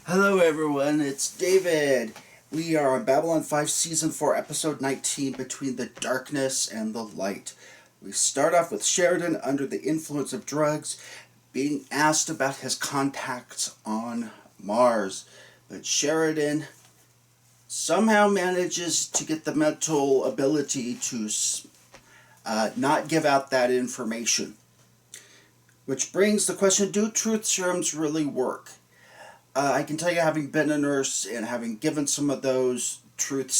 Hello everyone, it's David. We are on Babylon 5 Season 4 Episode 19, Between the Darkness and the Light. We start off with Sheridan under the influence of drugs, being asked about his contacts on Mars. But Sheridan somehow manages to get the mental ability to not give out that information. Which brings the question, do truth serums really work? I can tell you, having been a nurse and having given some of those truth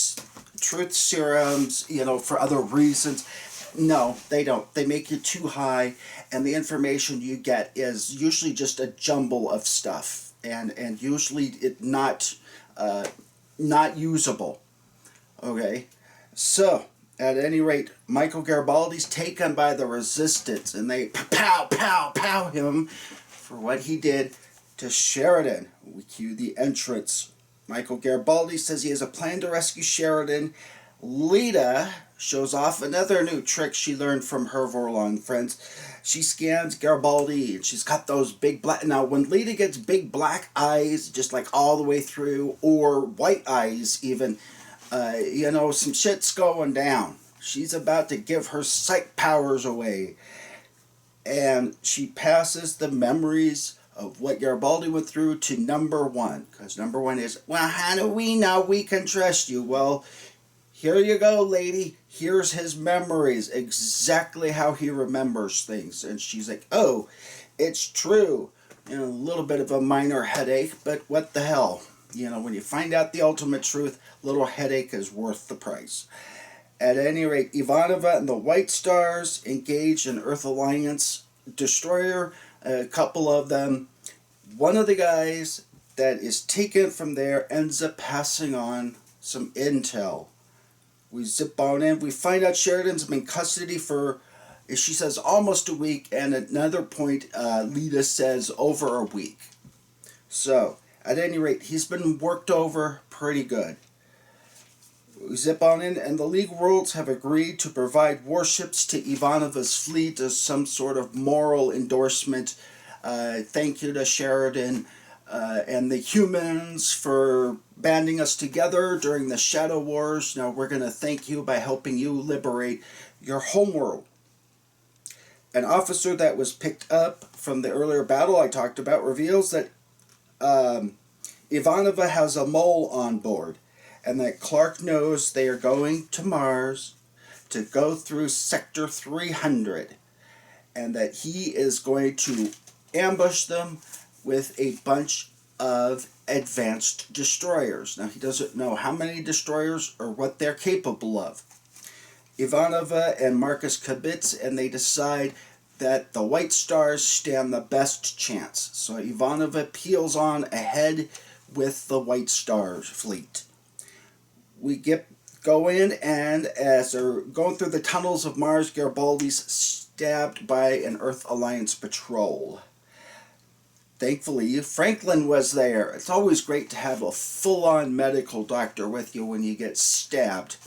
serums, for other reasons, no, they don't. They make you too high, and the information you get is usually just a jumble of stuff, and usually it not usable. Okay, so at any rate, Michael Garibaldi's taken by the resistance, and they pow pow pow him for what he did to Sheridan. We cue the entrance. Michael Garibaldi says he has a plan to rescue Sheridan. Lita shows off another new trick she learned from her Vorlon friends. She scans Garibaldi, and she's got those big black... Now, when Lita gets big black eyes, just like all the way through, or white eyes even, some shit's going down. She's about to give her psych powers away. And she passes the memories of what Garibaldi went through to number one. Because number one is, well, how do we know we can trust you? Well, here you go, lady. Here's his memories. Exactly how he remembers things. And she's like, oh, it's true. A little bit of a minor headache, but what the hell? When you find out the ultimate truth, little headache is worth the price. At any rate, Ivanova and the White Stars engage in Earth Alliance destroyer. A couple of them. One of the guys that is taken from there ends up passing on some intel. We zip on in. We find out Sheridan's been in custody for, she says, almost a week. And at another point, Lita says over a week. So, at any rate, he's been worked over pretty good. We zip on in, and the League Worlds have agreed to provide warships to Ivanova's fleet as some sort of moral endorsement. Thank you to Sheridan and the humans for banding us together during the Shadow Wars. Now we're going to thank you by helping you liberate your homeworld. An officer that was picked up from the earlier battle I talked about reveals that Ivanova has a mole on board, and that Clark knows they are going to Mars to go through Sector 300, and that he is going to ambush them with a bunch of advanced destroyers. Now, he doesn't know how many destroyers or what they're capable of. Ivanova and Marcus Kibitz, and they decide that the White Stars stand the best chance. So Ivanova peels on ahead with the White Stars fleet. We go in, and as they're going through the tunnels of Mars, Garibaldi's stabbed by an Earth Alliance patrol. Thankfully, Franklin was there. It's always great to have a full-on medical doctor with you when you get stabbed.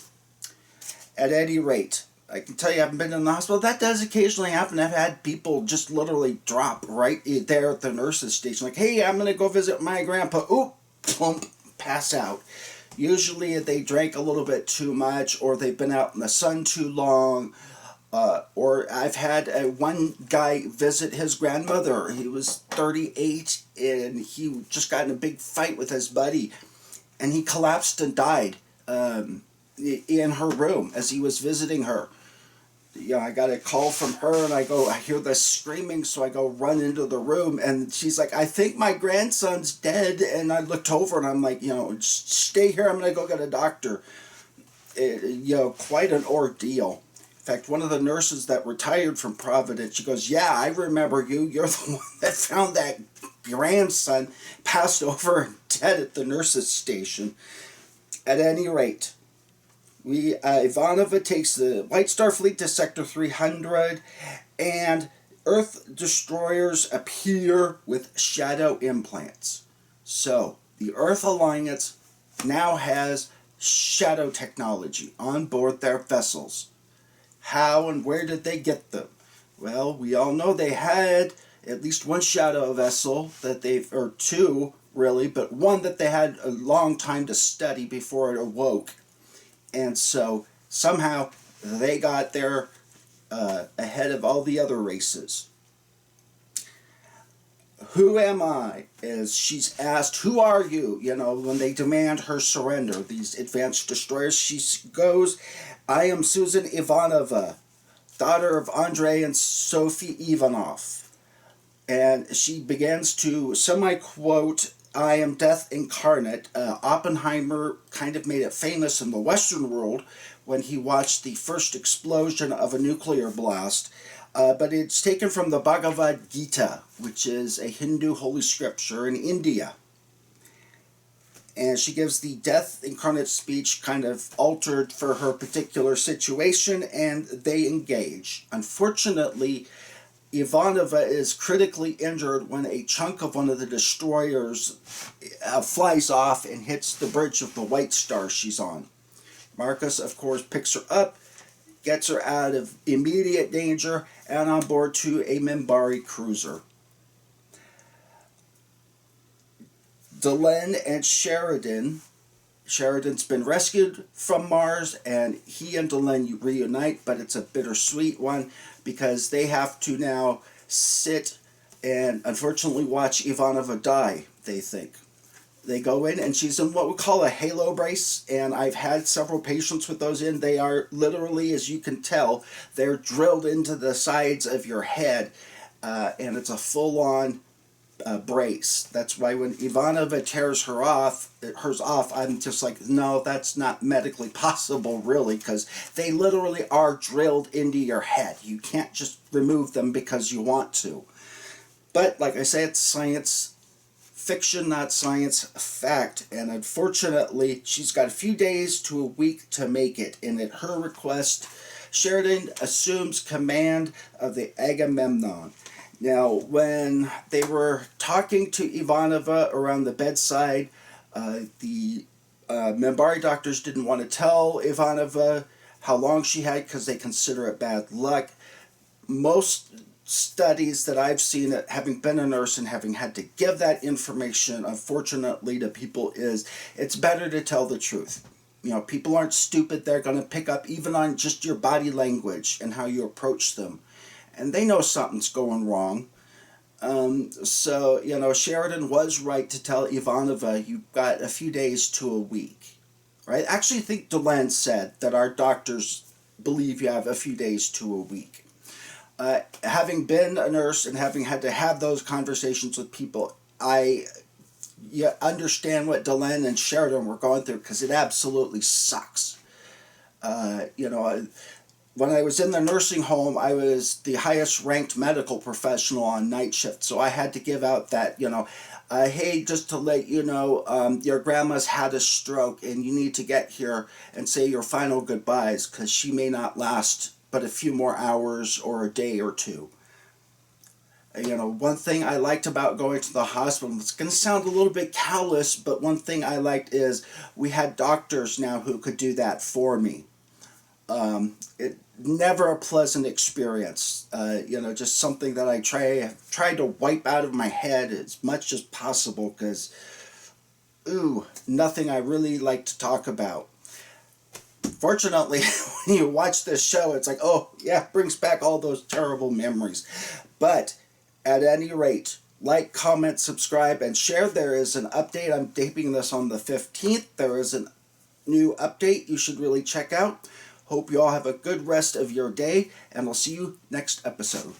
At any rate, I can tell you I haven't been in the hospital. That does occasionally happen. I've had people just literally drop right there at the nurse's station. Like, hey, I'm going to go visit my grandpa. Oop, plump, pass out. Usually they drank a little bit too much, or they've been out in the sun too long. Or I've had one guy visit his grandmother. He was 38, and he just got in a big fight with his buddy, and he collapsed and died in her room as he was visiting her. I got a call from her, and I hear this screaming, so I go run into the room, and she's like, I think my grandson's dead. And I looked over, and I'm like, stay here, I'm going to go get a doctor. Quite an ordeal. In fact, one of the nurses that retired from Providence, she goes, yeah, I remember you. You're the one that found that grandson passed over and dead at the nurse's station. At any rate, Ivanova takes the White Star fleet to Sector 300, and Earth destroyers appear with shadow implants. So, the Earth Alliance now has shadow technology on board their vessels. How and where did they get them? Well, we all know they had at least one shadow vessel that they've, or two really, but one that they had a long time to study before it awoke. And so somehow they got there ahead of all the other races. Who am I? As she's asked, who are you? You know, when they demand her surrender, these advanced destroyers, she goes, I am Susan Ivanova, daughter of Andrei and Sophie Ivanov. And she begins to semi-quote, I am death incarnate. Oppenheimer kind of made it famous in the Western world when he watched the first explosion of a nuclear blast. But it's taken from the Bhagavad Gita, which is a Hindu holy scripture in India. And she gives the death incarnate speech kind of altered for her particular situation, and they engage. Unfortunately, Ivanova is critically injured when a chunk of one of the destroyers flies off and hits the bridge of the White Star she's on. Marcus, of course, picks her up, gets her out of immediate danger, and on board to a Minbari cruiser. Thelen and Sheridan. Sheridan's been rescued from Mars, and he and Thelen reunite, but it's a bittersweet one because they have to now sit and unfortunately watch Ivanova die, they think. They go in, and she's in what we call a halo brace, and I've had several patients with those in. They are literally, as you can tell, they're drilled into the sides of your head, and it's a full-on brace. That's why when Ivanova tears hers off, I'm just like, no, that's not medically possible, really, because they literally are drilled into your head. You can't just remove them because you want to. But, like I say, it's science fiction, not science fact, and unfortunately she's got a few days to a week to make it, and at her request Sheridan assumes command of the Agamemnon. Now, when they were talking to Ivanova around the bedside, the Minbari doctors didn't want to tell Ivanova how long she had because they consider it bad luck. Most studies that I've seen, having been a nurse and having had to give that information, unfortunately, to people, is it's better to tell the truth. You know, people aren't stupid. They're going to pick up even on just your body language and how you approach them. And they know something's going wrong. So, you know, Sheridan was right to tell Ivanova, you've got a few days to a week. Right? I actually think Thelen said that our doctors believe you have a few days to a week. Having been a nurse and having had to have those conversations with people, I understand what Thelen and Sheridan were going through because it absolutely sucks. You know, when I was in the nursing home, I was the highest ranked medical professional on night shift, so I had to give out that, you know, hey, just to let you know, your grandma's had a stroke and you need to get here and say your final goodbyes because she may not last but a few more hours or a day or two. You know, one thing I liked about going to the hospital, it's going to sound a little bit callous, but one thing I liked is we had doctors now who could do that for me. It never a pleasant experience. You know, just something that I tried to wipe out of my head as much as possible because, nothing I really like to talk about. Fortunately, when you watch this show, it's like, oh, yeah, brings back all those terrible memories. But at any rate, like, comment, subscribe, and share. There is an update. I'm taping this on the 15th. There is a new update you should really check out. Hope you all have a good rest of your day, and I'll see you next episode.